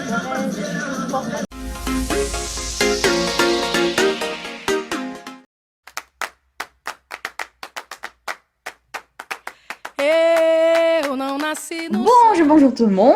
j'adore, je suis formatrice. Bonjour tout le monde,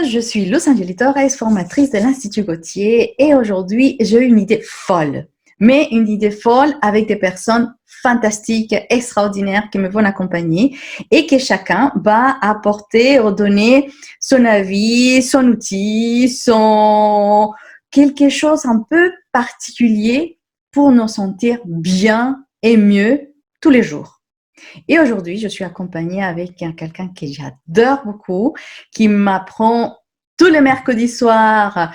je suis Los Angeles Torres, formatrice de l'Institut Gautier et aujourd'hui j'ai une idée folle, mais une idée folle avec des personnes fantastiques, extraordinaires qui me vont accompagner et que chacun va apporter ou donner son avis, son outil, son quelque chose un peu particulier pour nous sentir bien et mieux tous les jours. Et aujourd'hui, je suis accompagnée avec quelqu'un que j'adore beaucoup, qui m'apprend tous les mercredis soirs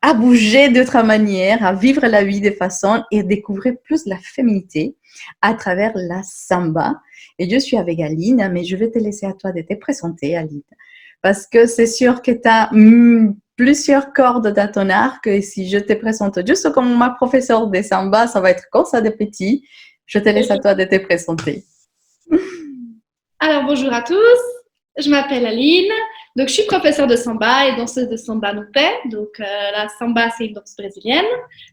à bouger d'autre manière, à vivre la vie de façon et découvrir plus la féminité à travers la samba. Et je suis avec Aline, mais je vais te laisser à toi de te présenter, Aline, parce que c'est sûr que tu as plusieurs cordes dans ton arc et si je te présente juste comme ma professeure de samba, ça va être comme ça de petit. Je te laisse à toi de te présenter. Alors bonjour à tous, je m'appelle Aline, donc je suis professeure de samba et danseuse de samba no pé. Donc la samba c'est une danse brésilienne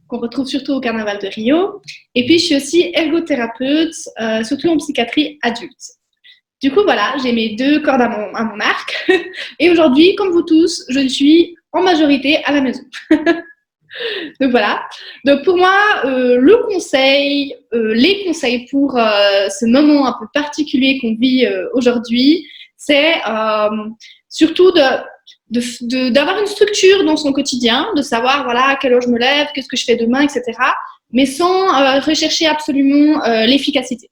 qu'on retrouve surtout au carnaval de Rio. Et puis je suis aussi ergothérapeute, surtout en psychiatrie adulte. Du coup voilà, j'ai mes deux cordes à mon arc et aujourd'hui, comme vous tous, je suis en majorité à la maison. Donc voilà. Donc pour moi, les conseils pour ce moment un peu particulier qu'on vit aujourd'hui, c'est surtout d'avoir une structure dans son quotidien, de savoir voilà à quelle heure je me lève, qu'est-ce que je fais demain, etc. Mais sans rechercher absolument l'efficacité.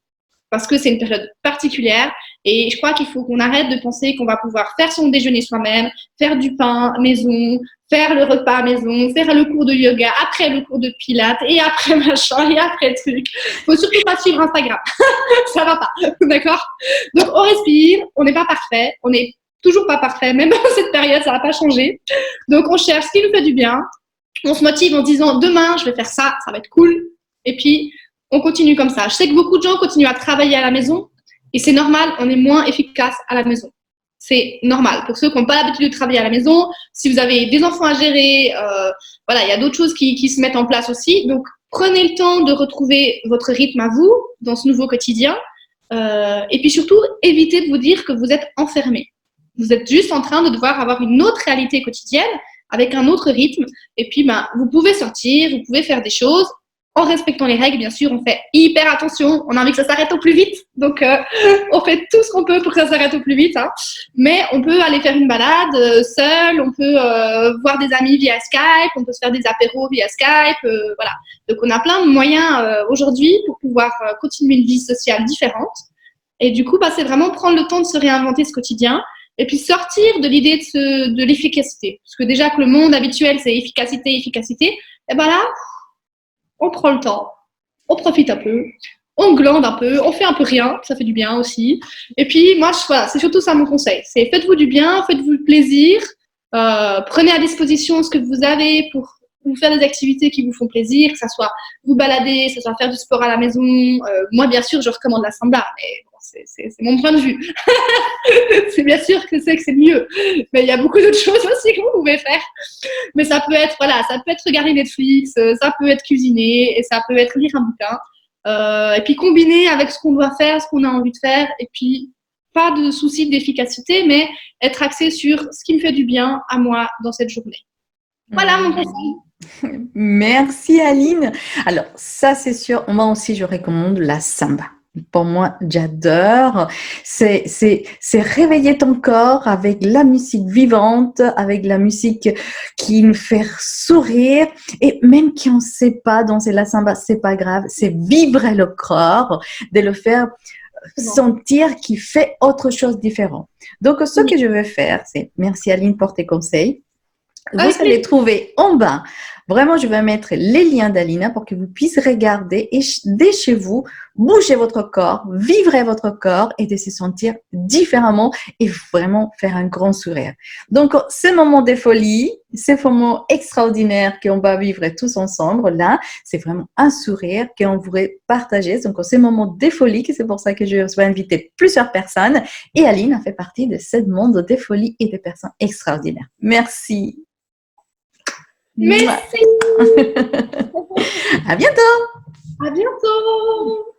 Parce que c'est une période particulière et je crois qu'il faut qu'on arrête de penser qu'on va pouvoir faire son déjeuner soi-même, faire du pain maison, faire le repas à maison, faire le cours de yoga, après le cours de pilates et après machin et après le truc. Faut surtout pas suivre Instagram. Ça va pas. D'accord? Donc, on respire. On n'est pas parfait. On n'est toujours pas parfait. Même dans cette période, ça va pas changer. Donc, on cherche ce qui nous fait du bien. On se motive en disant demain, je vais faire ça. Ça va être cool. Et puis, on continue comme ça. Je sais que beaucoup de gens continuent à travailler à la maison et c'est normal. On est moins efficace à la maison. C'est normal. Pour ceux qui n'ont pas l'habitude de travailler à la maison, si vous avez des enfants à gérer, voilà, il y a d'autres choses qui se mettent en place aussi. Donc, prenez le temps de retrouver votre rythme à vous dans ce nouveau quotidien. Et puis surtout, évitez de vous dire que vous êtes enfermé. Vous êtes juste en train de devoir avoir une autre réalité quotidienne avec un autre rythme. Et puis, vous pouvez sortir, vous pouvez faire des choses en respectant les règles, bien sûr, on fait hyper attention. On a envie que ça s'arrête au plus vite. Donc, on fait tout ce qu'on peut pour que ça s'arrête au plus vite. Hein. Mais on peut aller faire une balade seul. On peut voir des amis via Skype. On peut se faire des apéros via Skype. Voilà. Donc, on a plein de moyens aujourd'hui pour pouvoir continuer une vie sociale différente. Et du coup, c'est vraiment prendre le temps de se réinventer ce quotidien. Et puis, sortir de l'idée de l'efficacité. Parce que déjà que le monde habituel, c'est efficacité, efficacité. Et ben là, on prend le temps, on profite un peu, on glande un peu, on fait un peu rien, ça fait du bien aussi. Et puis moi, voilà, c'est surtout ça mon conseil. C'est faites-vous du bien, faites-vous plaisir, prenez à disposition ce que vous avez pour vous faire des activités qui vous font plaisir, que ça soit vous balader, que ça soit faire du sport à la maison. Moi, bien sûr, je recommande la samba, mais bon, c'est mon point de vue. C'est bien sûr que c'est mieux, mais il y a beaucoup d'autres choses aussi que vous pouvez faire. Mais ça peut être, voilà, ça peut être regarder Netflix, ça peut être cuisiner, et ça peut être lire un bouquin. Et puis combiner avec ce qu'on doit faire, ce qu'on a envie de faire, et puis pas de souci d'efficacité, mais être axé sur ce qui me fait du bien à moi dans cette journée. Voilà mon conseil. Merci Aline. Alors ça c'est sûr, moi aussi je recommande la samba. Pour moi, j'adore. C'est réveiller ton corps avec la musique vivante, avec la musique qui nous fait sourire. Et même qui on ne sait pas danser la samba, c'est pas grave. C'est vibrer le corps, de le faire sentir qu'il fait autre chose de différent. Donc, ce que je vais faire, c'est, merci Aline pour tes conseils. Vous allez trouver en bas, vraiment je vais mettre les liens d'Alina pour que vous puissiez regarder et dès chez vous, bouger votre corps, vivre votre corps et de se sentir différemment et vraiment faire un grand sourire. Donc, ce moment de folie, ce moment extraordinaire qu'on va vivre tous ensemble, là, c'est vraiment un sourire qu'on voudrait partager. Donc, ce moment de folie, c'est pour ça que je vais inviter plusieurs personnes et Aline a fait partie de ce monde de folie et de personnes extraordinaires. Merci. Merci. À bientôt. À bientôt.